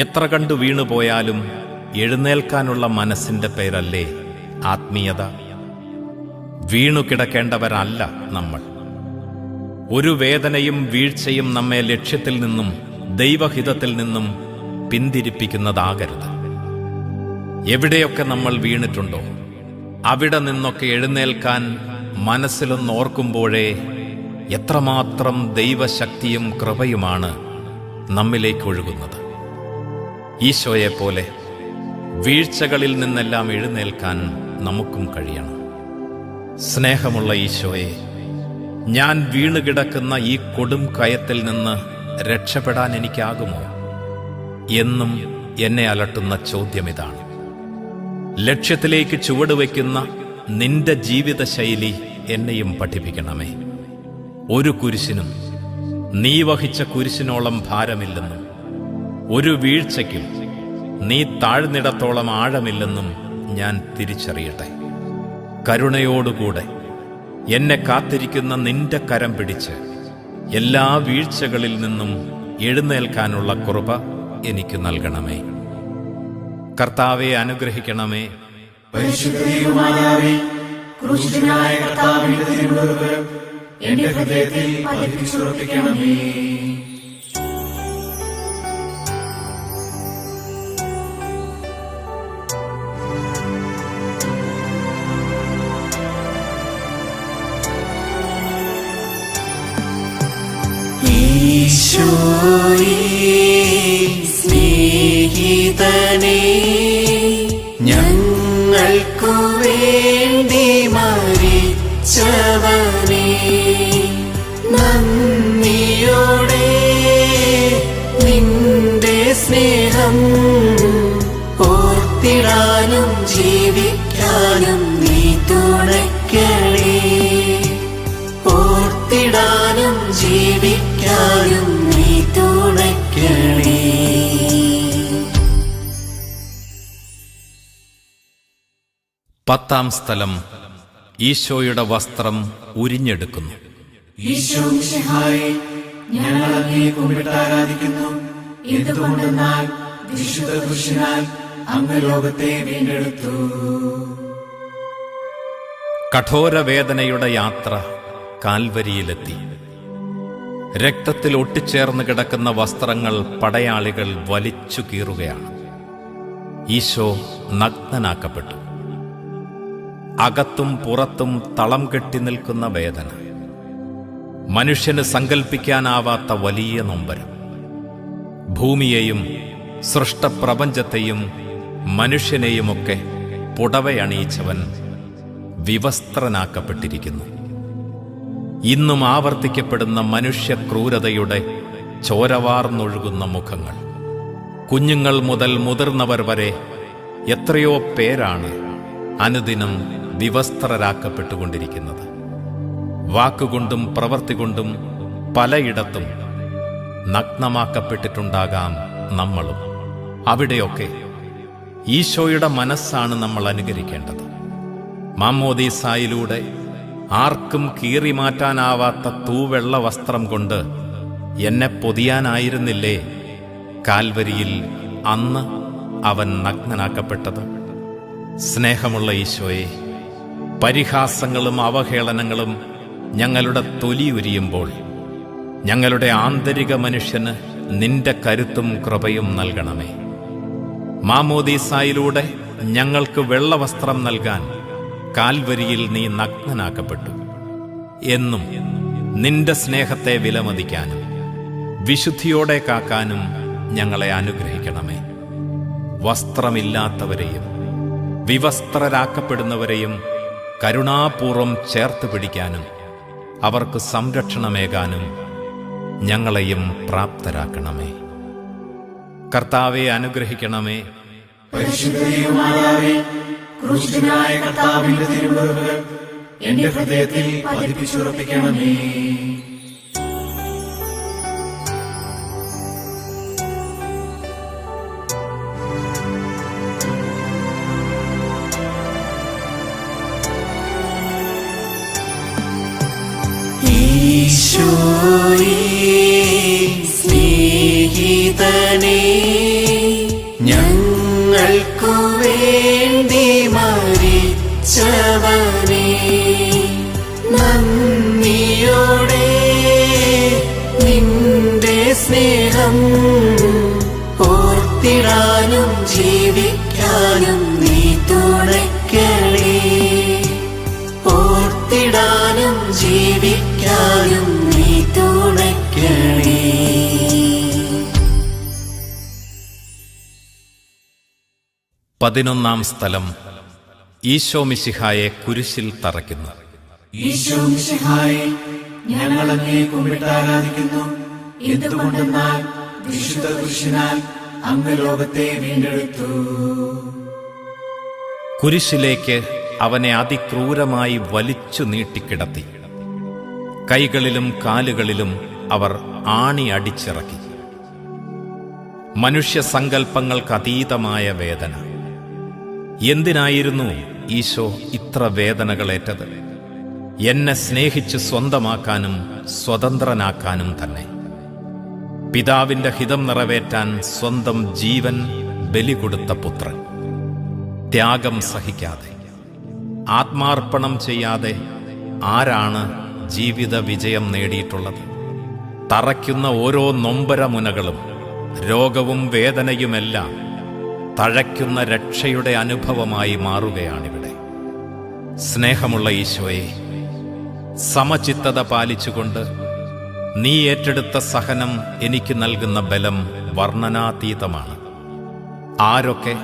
S1: എത്ര കണ്ടു വീണുപോയാലും എഴുന്നേൽക്കാനുള്ള മനസ്സിന്റെ പേരല്ലേ ആത്മീയത? വീണു കിടക്കേണ്ടവരല്ല നമ്മൾ. ഒരു വേദനയും വീഴ്ചയും നമ്മെ ലക്ഷ്യത്തിൽ നിന്നും ദൈവഹിതത്തിൽ നിന്നും പിന്തിരിപ്പിക്കുന്നതാകരുത്. എവിടെയൊക്കെ നമ്മൾ വീണിട്ടുണ്ടോ അവിടെ നിന്നൊക്കെ എഴുന്നേൽക്കാൻ മനസ്സിലൊന്നോർക്കുമ്പോഴേ എത്രമാത്രം ദൈവശക്തിയും കൃപയുമാണ് നമ്മിലേക്കൊഴുകുന്നത്. ഈശോയെപ്പോലെ വീഴ്ചകളിൽ നിന്നെല്ലാം എഴുന്നേൽക്കാൻ നമുക്കും കഴിയണം. സ്നേഹമുള്ള ഈശോയെ, ഞാൻ വീണുകിടക്കുന്ന ഈ കൊടും കയത്തിൽ നിന്ന് രക്ഷപ്പെടാൻ എനിക്കാകുമോ എന്നും എന്നെ അലട്ടുന്ന ചോദ്യമിതാണ്. ലക്ഷ്യത്തിലേക്ക് ചുവടുവെക്കുന്ന നിന്റെ ജീവിതശൈലി എന്നെയും പഠിപ്പിക്കണമേ. ഒരു കുരിശിനും നീ വഹിച്ച കുരിശിനോളം ഭാരമില്ലെന്നും ഒരു വീഴ്ചയ്ക്കും നീ താഴ്ന്നിടത്തോളം ആഴമില്ലെന്നും ഞാൻ തിരിച്ചറിയട്ടെ. കരുണയോടുകൂടെ എന്നെ കാത്തിരിക്കുന്ന നിന്റെ കരം പിടിച്ച് എല്ലാ വീഴ്ചകളിൽ നിന്നും എഴുന്നേൽക്കാനുള്ള കൃപ എനിക്ക് നൽകണമേ. കർത്താവെ, അനുഗ്രഹിക്കണമേ.
S2: പരിശുദ്ധ ദൈവമാതാവേ, ക്രൂശിതനായ കർത്താവിന്റെ തിരുമുറിവ് എന്റെ ഹൃദയത്തിൽ പതിപ്പിച്ചുറപ്പിക്കണമേ.
S3: ഈശോയേ, സ്നേഹിതനേ, ഞങ്ങൾക്കു വേണ്ടി മരിച്ചവനേ, നന്ദിയോടെ നിന്റെ സ്നേഹം ഓർത്തിടാനും ജീവിക്കാനും നീ തുണയ്ക്കണേ. ഓർത്തിടാനും ജീവിക്കാനും നീ തുണയ്ക്കണേ.
S1: പത്താം സ്ഥലം. ഈശോയുടെ വസ്ത്രം ഉരിഞ്ഞെടുക്കുന്നു.
S2: ഈശോ മിശിഹായെ, ഞങ്ങൾ അങ്ങയെ കുമ്പിട്ട് ആരാധിക്കുന്നു. എന്തുകൊണ്ടെന്നാൽ വിശുദ്ധ പുരുഷനാൽ അങ്ങ് ലോകത്തെ വീണ്ടെടുത്തു.
S1: കഠോരവേദനയുടെ യാത്ര കാൽവരിയിലെത്തി. രക്തത്തിൽ ഒട്ടിച്ചേർന്ന് കിടക്കുന്ന വസ്ത്രങ്ങൾ പടയാളികൾ വലിച്ചു കീറുകയാണ്. ഈശോ നഗ്നനാക്കപ്പെട്ടു. അകത്തും പുറത്തും തളം കെട്ടി നിൽക്കുന്ന വേദന, മനുഷ്യന് സങ്കൽപ്പിക്കാനാവാത്ത വലിയ നൊമ്പരം. ഭൂമിയെയും സൃഷ്ടപ്രപഞ്ചത്തെയും മനുഷ്യനെയുമൊക്കെ പുടവയണിയിച്ചവൻ വിവസ്ത്രനാക്കപ്പെട്ടിരിക്കുന്നു. ഇന്നും ആവർത്തിക്കപ്പെടുന്ന മനുഷ്യക്രൂരതയുടെ ചോരവാർന്നൊഴുകുന്ന മുഖങ്ങൾ. കുഞ്ഞുങ്ങൾ മുതൽ മുതിർന്നവർ വരെ എത്രയോ പേരാണ് അനുദിനം വിവസ്ത്രരാക്കപ്പെട്ടുകൊണ്ടിരിക്കുന്നത്. വാക്കുകൊണ്ടും പ്രവൃത്തി കൊണ്ടും പലയിടത്തും നഗ്നമാക്കപ്പെട്ടിട്ടുണ്ടാകാം നമ്മളും. അവിടെയൊക്കെ ഈശോയുടെ മനസ്സാണ് നമ്മൾ അനുകരിക്കേണ്ടത്. മാമ്മോദീസായിലൂടെ ആർക്കും കീറിമാറ്റാനാവാത്ത തൂവെള്ള വസ്ത്രം കൊണ്ട് എന്നെ പൊതിയാനായിരുന്നില്ലേ കാൽവരിയിൽ അന്ന് അവൻ നഗ്നനാക്കപ്പെട്ടത്? സ്നേഹമുള്ള ഈശോയെ, പരിഹാസങ്ങളും അവഹേളനങ്ങളും ഞങ്ങളുടെ തൊലിയുരിയുമ്പോൾ ഞങ്ങളുടെ ആന്തരിക മനുഷ്യന് നിന്റെ കരുത്തും കൃപയും നൽകണമേ. മാമ്മോദീസായിലൂടെ ഞങ്ങൾക്ക് വെള്ളവസ്ത്രം നൽകാൻ കാൽവരിയിൽ നീ നഗ്നനാക്കപ്പെട്ടു. എന്നും നിന്റെ സ്നേഹത്തെ വിലമതിക്കാനും വിശുദ്ധിയോടെ കാക്കാനും ഞങ്ങളെ അനുഗ്രഹിക്കണമേ. വസ്ത്രമില്ലാത്തവരെയും വിവസ്ത്രരാക്കപ്പെടുന്നവരെയും കരുണാപൂർവം ചേർത്ത് പിടിക്കാനും അവർക്ക് സംരക്ഷണമേകാനും ഞങ്ങളെയും പ്രാപ്തരാക്കണമേ. കർത്താവെ അനുഗ്രഹിക്കണമേ.
S2: പരിശുദ്ധമാതാവേ, ക്രൂശിതനായ കർത്താവിന്റെ തിരുമുറിവുകൾ എന്റെ ഹൃദയത്തിൽ പതിപ്പിച്ചുറപ്പിക്കണമേ.
S3: ഈശോയേ സ്നേഹിതനേ, ഞങ്ങൾക്കു വേണ്ടി മരിച്ചവനേ, നന്ദിയോടെ നിന്റെ സ്നേഹം ഓർത്തിടാനും ജീവിക്കാനും നീ തുണയ്ക്കണേ. ഓർത്തിടാനും ജീവിക്കാനും നീ തുണയ്ക്കണേ.
S1: പതിനൊന്നാം സ്ഥലം. ഈശോ മിശിഹായെ കുരിശിൽ തറയ്ക്കുന്നു.
S2: ഈശോ മിശിഹായെ, ഞങ്ങൾ അങ്ങയെ കുമ്പിട്ട് ആരാധിക്കുന്നു. എന്തുകൊണ്ടെന്നാൽ വിശുദ്ധ കുരിശിനാൽ അങ്ങ് ലോകത്തെ വീണ്ടെടുത്തു.
S1: കുരിശിലേക്ക് അവനെ അതിക്രൂരമായി വലിച്ചു നീട്ടിക്കിടത്തി. കൈകളിലും കാലുകളിലും അവർ ആണി അടിച്ചിറക്കി. മനുഷ്യസങ്കല്പങ്ങൾക്കതീതമായ വേദന. എന്തിനായിരുന്നു ഈശോ ഇത്ര വേദനകളേറ്റത്? എന്നെ സ്നേഹിച്ച് സ്വന്തമാക്കാനും സ്വതന്ത്രനാക്കാനും തന്നെ. പിതാവിന്റെ ഹിതം നിറവേറ്റാൻ സ്വന്തം ജീവൻ ബലി കൊടുത്ത പുത്രൻ. ത്യാഗം സഹിക്കാതെ, ആത്മാർപ്പണം ചെയ്യാതെ ആരാണ് ജീവിത വിജയം നേടിയിട്ടുള്ളത്? തറയ്ക്കുന്ന ഓരോ നൊമ്പരമുനകളും രോഗവും വേദനയുമെല്ലാം തഴയ്ക്കുന്ന രക്ഷയുടെ അനുഭവമായി മാറുകയാണിവിടെ. സ്നേഹമുള്ള ഈശോയെ, സമചിത്തത പാലിച്ചുകൊണ്ട് നീ ഏറ്റെടുത്ത സഹനം എനിക്ക് നൽകുന്ന ബലം വർണ്ണനാതീതമാണ്. ആരൊക്കെ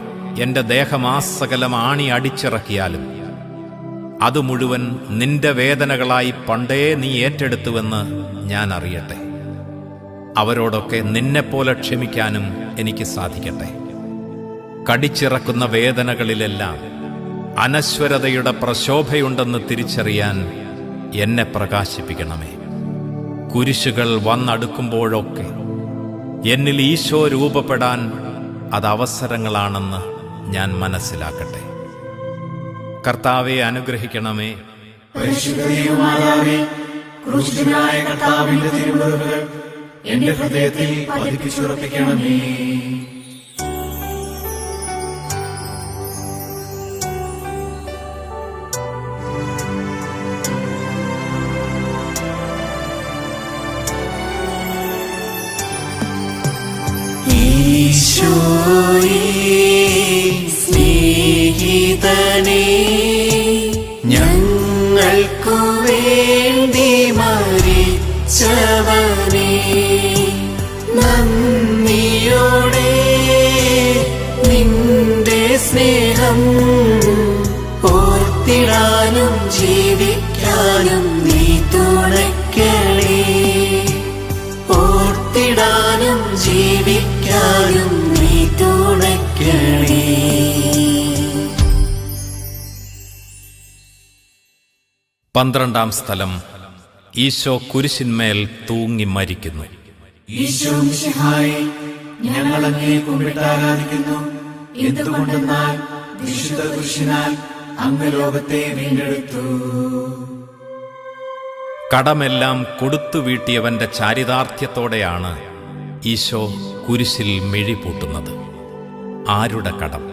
S1: എന്റെ ദേഹമാസകലം ആണി അടിച്ചിറക്കിയാലും അത് മുഴുവൻ നിന്റെ വേദനകളായി പണ്ടേ നീ ഏറ്റെടുത്തുവെന്ന് ഞാൻ അറിയട്ടെ. അവരോടൊക്കെ നിന്നെപ്പോലെ ക്ഷമിക്കാനും എനിക്ക് സാധിക്കട്ടെ. കടിച്ചിറക്കുന്ന വേദനകളിലെല്ലാം അനശ്വരതയുടെ പ്രശോഭയുണ്ടെന്ന് തിരിച്ചറിയാൻ എന്നെ പ്രകാശിപ്പിക്കണമേ. കുരിശുകൾ വന്നടുക്കുമ്പോഴൊക്കെ എന്നിൽ ഈശോ രൂപപ്പെടാൻ അത് അവസരങ്ങളാണെന്ന് ഞാൻ മനസ്സിലാക്കട്ടെ. കർത്താവെ അനുഗ്രഹിക്കണമേ.
S2: പരിശുദ്ധമാതാവേ, ക്രൂശിതനായ കർത്താവിന്റെ തിരുമുറിവുകൾ എന്റെ ഹൃദയത്തിൽ പതിപ്പിച്ചുറപ്പിക്കണമേ.
S3: ഈശോയേ സ്നേഹിതനേ, ഞങ്ങൾക്കു വേണ്ടി മരിച്ചവനേ, നന്ദിയോടെ നിന്റെ സ്നേഹം ഓർത്തിടാനും ജീവിക്കാനും നീ തുണയ്ക്കണേ. ഓർത്തിടാനും ജീവിക്കാനും നീ തുണയ്ക്കണേ.
S1: പന്ത്രണ്ടാം സ്ഥലം. ഈശോ കുരിശിന്മേൽ തൂങ്ങി മരിക്കുന്നു.
S2: ഈശോ മിശിഹായെ, ഞങ്ങൾ അങ്ങയെ കുമ്പിട്ട് ആരാധിക്കുന്നു. എന്തുകൊണ്ടെന്നാൽ വിശുദ്ധ കുരിശിനാൽ അങ്ങ് ലോകത്തെ വീണ്ടെടുത്തു.
S1: കടമെല്ലാം കൊടുത്തു വീട്ടിയവന്റെ ചാരിതാർത്ഥ്യത്തോടെയാണ് ഈശോ കുരിശിൽ മിഴിപൂട്ടുന്നത്. ആരുടെ കടം?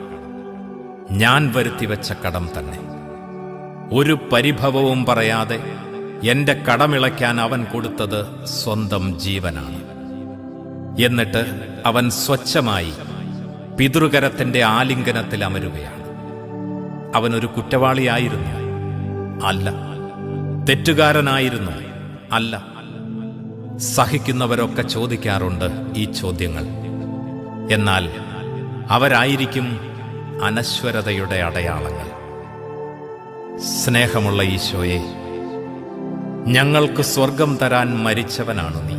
S1: ഞാൻ വരുത്തിവെച്ച കടം തന്നെ. ഒരു പരിഭവവും പറയാതെ എന്റെ കടമിളയ്ക്കാൻ അവൻ കൊടുത്തത് സ്വന്തം ജീവനാണ്. എന്നിട്ട് അവൻ സ്വച്ഛമായി പിതൃകരത്തിന്റെ ആലിംഗനത്തിൽ അമരുകയാണ്. അവനൊരു കുറ്റവാളിയായിരുന്നു? അല്ല. തെറ്റുകാരനായിരുന്നു? അല്ല. സഹിക്കുന്നവരൊക്കെ ചോദിക്കാറുണ്ട് ഈ ചോദ്യങ്ങൾ. എന്നാൽ അവരായിരിക്കും അനശ്വരതയുടെ അടയാളങ്ങൾ. സ്നേഹമുള്ള ഈശോയെ, ഞങ്ങൾക്ക് സ്വർഗം തരാൻ മരിച്ചവനാണു നീ.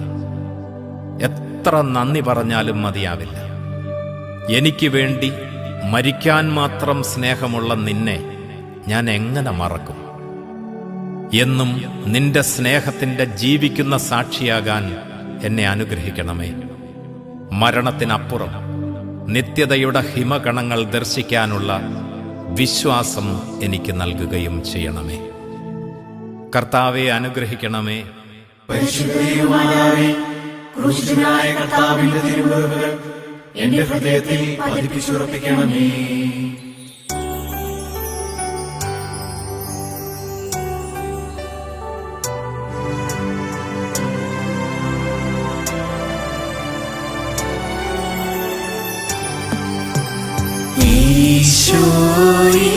S1: എത്ര നന്ദി പറഞ്ഞാലും മതിയാവില്ല. എനിക്ക് വേണ്ടി മരിക്കാൻ മാത്രം സ്നേഹമുള്ള നിന്നെ ഞാൻ എങ്ങനെ മറക്കും? എന്നും നിന്റെ സ്നേഹത്തിൻ്റെ ജീവിക്കുന്ന സാക്ഷിയാകാൻ എന്നെ അനുഗ്രഹിക്കണമേ. മരണത്തിനപ്പുറം നിത്യതയുടെ ഹിമകണങ്ങൾ ദർശിക്കാനുള്ള വിശ്വാസം എനിക്ക് നൽകുകയും ചെയ്യണമേ. കർത്താവെ അനുഗ്രഹിക്കണമേ.
S2: പരിശുദ്ധയുമാതാവേ, ക്രൂശിതനായ കർത്താവിന്റെ തിരുമുറിവുകൾ എന്റെ ഹൃദയത്തിൽ പതിപ്പിച്ചുറപ്പിക്കണമേ.
S3: ഈശോയേ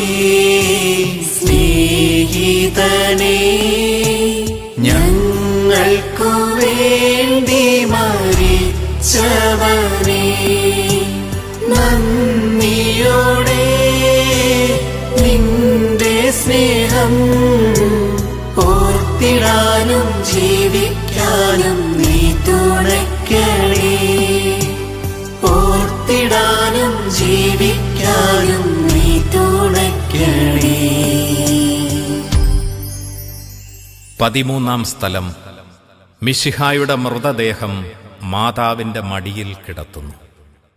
S3: സ്നേഹിതനേ, ഞങ്ങൾക്കു വേണ്ടി മരിച്ചവനേ, നന്ദിയോടെ നിന്റെ സ്നേഹം ഓർത്തിടാനും ജീവിക്കാനും നീ തുണയ്ക്കണേ. ഓർത്തിടാനും ജീവിക്കാനും നീ തുണയ്ക്കണേ.
S1: 13-ാം സ്ഥലം. മിശിഹായുടെ മൃതദേഹം മാതാവിന്റെ മടിയിൽ കിടത്തുന്നു.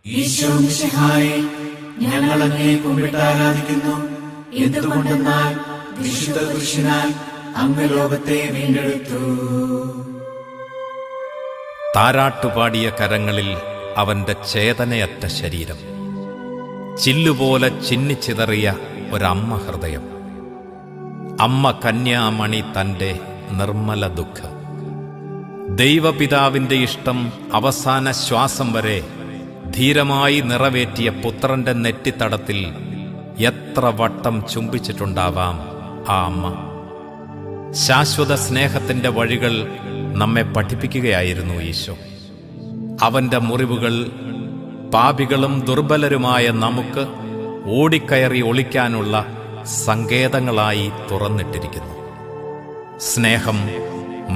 S2: ഈശോ മിശിഹായെ, ഞങ്ങൾ അങ്ങയെ കുമ്പിട്ട് ആരാധിക്കുന്നു. എന്തുകൊണ്ടെന്നാൽ വിശുദ്ധ പുരുഷനാൽ അങ്ങ് ലോകത്തെ വീണ്ടെടുത്തു.
S1: താരാട്ടുപാടിയ കരങ്ങളിൽ അവന്റെ ചേതനയറ്റ ശരീരം, ചില്ലുപോലെ ചിന്നിച്ചിതറിയ ഒരമ്മ ഹൃദയം, അമ്മ കന്യാമണി തന്റെ നിർമ്മല ദുഃഖം. ദൈവപിതാവിന്റെ ഇഷ്ടം അവസാന ശ്വാസം വരെ ധീരമായി നിറവേറ്റിയ പുത്രന്റെ നെറ്റിത്തടത്തിൽ എത്ര വട്ടം ചുംബിച്ചിട്ടുണ്ടാവാം ആ അമ്മ. ശാശ്വത സ്നേഹത്തിന്റെ വഴികൾ നമ്മെ പഠിപ്പിക്കുകയായിരുന്നു ഈശോ. അവന്റെ മുറിവുകൾ പാപികളും ദുർബലരുമായ നമുക്ക് ഓടിക്കയറി ഒളിക്കാനുള്ള സങ്കേതങ്ങളായി തുറന്നിട്ടിരിക്കുന്നു. സ്നേഹം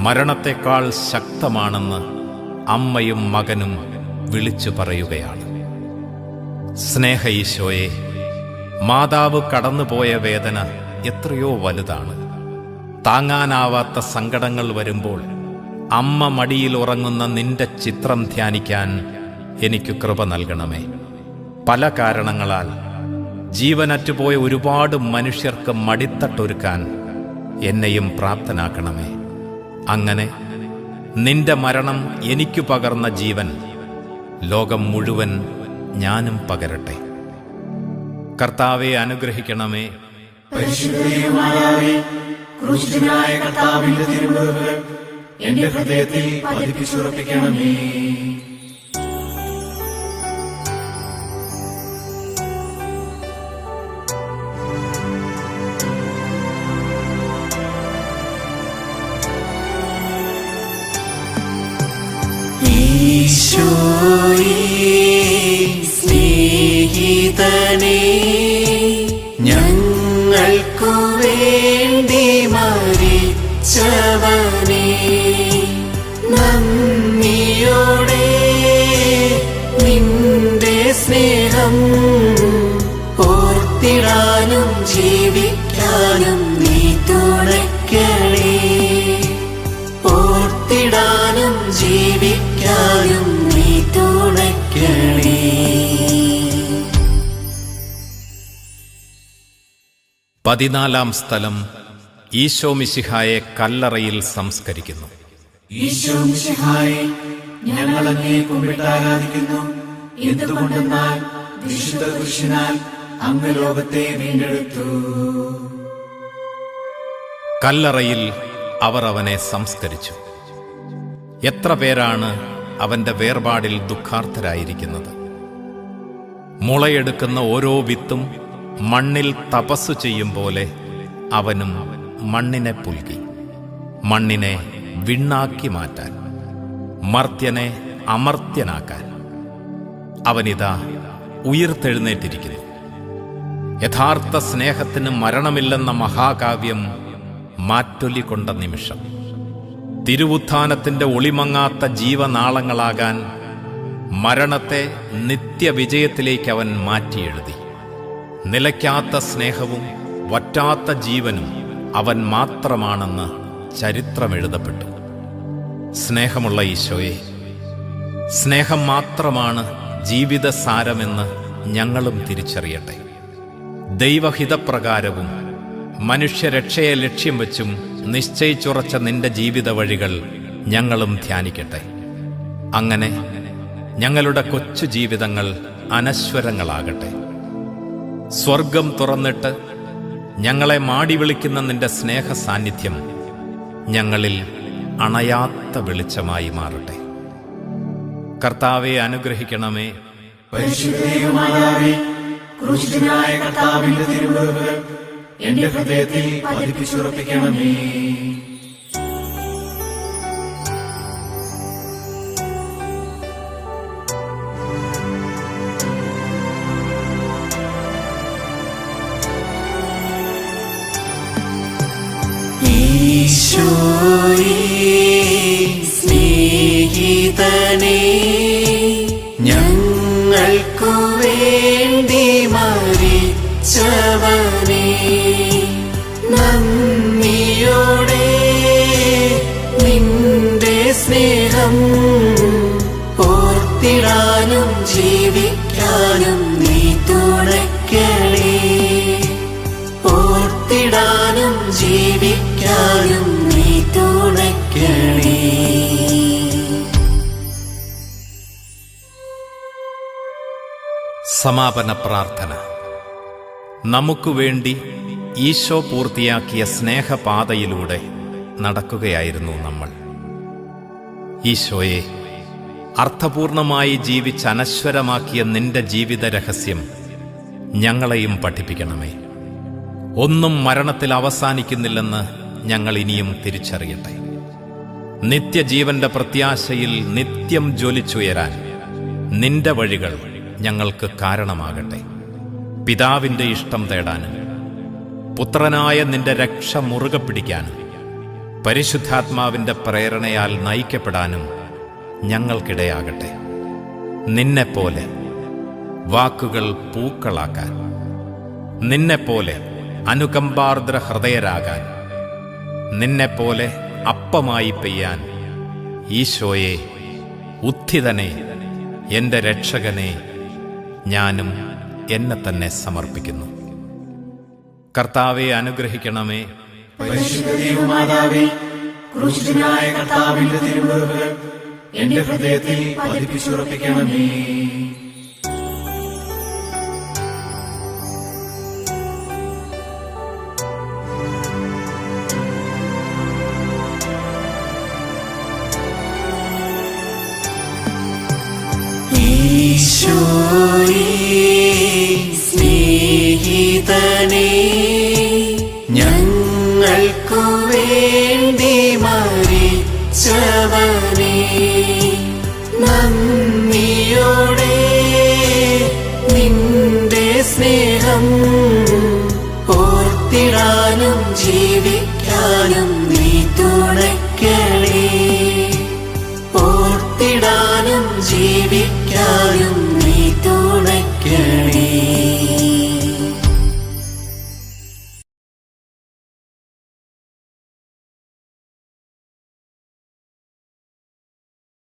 S1: മരണത്തെക്കാൾ ശക്തമാണെന്ന് അമ്മയും മകനും വിളിച്ചു പറയുകയാണ്. സ്നേഹ ഈശോയെ, മാതാവ് കടന്നുപോയ വേദന എത്രയോ വലുതാണ്. താങ്ങാനാവാത്ത സങ്കടങ്ങൾ വരുമ്പോൾ അമ്മ മടിയിൽ ഉറങ്ങുന്ന നിന്റെ ചിത്രം ധ്യാനിക്കാൻ എനിക്ക് കൃപ നൽകണമേ. പല കാരണങ്ങളാൽ ജീവനറ്റുപോയ ഒരുപാട് മനുഷ്യർക്ക് മടിത്തട്ടൊരുക്കാൻ എന്നെയും പ്രാപ്തനാക്കണമേ. അങ്ങനെ നിന്റെ മരണം എനിക്കു പകർന്ന ജീവൻ ലോകം മുഴുവൻ ഞാനും പകരട്ടെ. കർത്താവെ അനുഗ്രഹിക്കണമേ.
S2: പരിശുദ്ധയുമാതാവേ, ക്രൂശിതനായ കർത്താവിന്റെ തിരുമുറിവുകൾ എന്റെ ഹൃദയത്തിൽ പതിപ്പിച്ചുറപ്പിക്കണമേ.
S3: ഈശോയേ സ്നേഹിതനേ, ഞങ്ങൾക്കു വേണ്ടി മരിച്ചവനേ, നന്ദിയോടെ നിന്റെ സ്നേഹം ഓർത്തിടാനും ജീവിക്കാനും നീ തുണയ്ക്കണേ. ഓർത്തിടാനും ജീവിക്കാനും നീ തുണയ്ക്കണേ.
S1: 14-ാം സ്ഥലം. ഈശോ മിശിഹായെ കല്ലറയിൽ സംസ്കരിക്കുന്നു.
S2: ഈശോ മിശിഹായെ, ഞങ്ങൾ അങ്ങയെ കുമ്പിട്ട് ആരാധിക്കുന്നു. എന്തുകൊണ്ടെന്നാൽ വിശുദ്ധ പുരുഷനാൽ അങ്ങ് ലോകത്തെ വീണ്ടെടുത്തു.
S1: കല്ലറയിൽ അവർ അവനെ സംസ്കരിച്ചു. എത്ര പേരാണ് അവന്റെ വേർപാടിൽ ദുഃഖാർത്ഥരായിരിക്കുന്നത്. മുളയെടുക്കുന്ന ഓരോ വിത്തും മണ്ണിൽ തപസ്സു ചെയ്യും പോലെ അവനും മണ്ണിനെ പുൽകി, മണ്ണിനെ വിണ്ണാക്കി മാറ്റാൻ, മർത്യനെ അമർത്യനാക്കാൻ. അവനിതാ ഉയിർത്തെഴുന്നേറ്റിരിക്കുന്നു. യഥാർത്ഥ സ്നേഹത്തിന് മരണമില്ലെന്ന മഹാകാവ്യം മാറ്റൊലികൊണ്ട നിമിഷം. തിരുവുത്ഥാനത്തിന്റെ ഒളിമങ്ങാത്ത ജീവനാളങ്ങളാകാൻ മരണത്തെ നിത്യവിജയത്തിലേക്ക് അവൻ മാറ്റിയെഴുതി. നിലയ്ക്കാത്ത സ്നേഹവും വറ്റാത്ത ജീവനും അവൻ മാത്രമാണെന്ന് ചരിത്രമെഴുതപ്പെട്ടു. സ്നേഹമുള്ള ഈശോയെ, സ്നേഹം മാത്രമാണ് ജീവിതസാരമെന്ന് ഞങ്ങളും തിരിച്ചറിയട്ടെ. ദൈവഹിതപ്രകാരവും മനുഷ്യരക്ഷയെ ലക്ഷ്യം വെച്ചും നിശ്ചയിച്ചുറച്ച നിന്റെ ജീവിത വഴികൾ ഞങ്ങളും ധ്യാനിക്കട്ടെ. അങ്ങനെ ഞങ്ങളുടെ കൊച്ചു ജീവിതങ്ങൾ അനശ്വരങ്ങളാകട്ടെ. സ്വർഗം തുറന്നിട്ട് ഞങ്ങളെ മാടി വിളിക്കുന്ന നിന്റെ സ്നേഹ സാന്നിധ്യം ഞങ്ങളിൽ അണയാത്ത വെളിച്ചമായി മാറട്ടെ. കർത്താവെ, അനുഗ്രഹിക്കണമേ.
S2: പരിശുദ്ധമാതാവേ, ക്രൂശിതനായ കർത്താവിന്റെ തിരുമുറിവുകൾ എന്റെ ഹൃദയത്തിൽ പതിപ്പിച്ചുറപ്പിക്കണമേ.
S3: ഈശോയേ, സ്നേഹിതനേ, ഞങ്ങൾക്കു വേണ്ടി മരിച്ചവനേ, നന്ദിയോടെ നിന്റെ സ്നേഹം ഓർത്തിടാനും ജീവിക്കാനും നീ തുണയ്ക്കണേ. ഓർത്തിടാനും ജീവിക്കാനും നീ തുണയ്ക്കണേ.
S1: സമാപന പ്രാർത്ഥന. നമുക്കു വേണ്ടി ഈശോ പൂർത്തിയാക്കിയ സ്നേഹപാതയിലൂടെ നടക്കുകയായിരുന്നു നമ്മൾ. ഈശോയെ, അർത്ഥപൂർണമായി ജീവിച്ച് അനശ്വരമാക്കിയ നിന്റെ ജീവിത രഹസ്യം ഞങ്ങളെയും പഠിപ്പിക്കണമേ. ഒന്നും മരണത്തിൽ അവസാനിക്കുന്നില്ലെന്ന് ഞങ്ങൾ ഇനിയും തിരിച്ചറിയട്ടെ. നിത്യജീവന്റെ പ്രത്യാശയിൽ നിത്യം ജ്വലിച്ചുയരാൻ നിന്റെ വഴികൾ ഞങ്ങൾക്ക് കാരണമാകട്ടെ. പിതാവിന്റെ ഇഷ്ടം തേടാനും പുത്രനായ നിന്റെ രക്ഷ മുറുകെ പിടിക്കാനും പരിശുദ്ധാത്മാവിന്റെ പ്രേരണയാൽ നയിക്കപ്പെടാനും ഞങ്ങൾക്കിടയാകട്ടെ. നിന്നെപ്പോലെ വാക്കുകൾ പൂക്കളാക്കാൻ, നിന്നെപ്പോലെ അനുകമ്പാർദ്ര ഹൃദയരാകാൻ, നിന്നെപ്പോലെ അപ്പമായി പെയ്യാൻ ഈശോയെ, ഉത്ഥിതനെ, എന്റെ രക്ഷകനെ, ഞാനും എന്നെ തന്നെ സമർപ്പിക്കുന്നു. കർത്താവെ, അനുഗ്രഹിക്കണമേ.
S2: പരിശുദ്ധമാതാവേ, ക്രൂശിതനായ കർത്താവിന്റെ തിരുമുറിവുകൾ എന്റെ ഹൃദയത്തിൽ പതിപ്പിച്ചുറപ്പിക്കണമേ.
S3: ഈശോയേ, സ്നേഹിതനേ, ഞങ്ങൾക്കു വേണ്ടി മരിച്ചവനേ,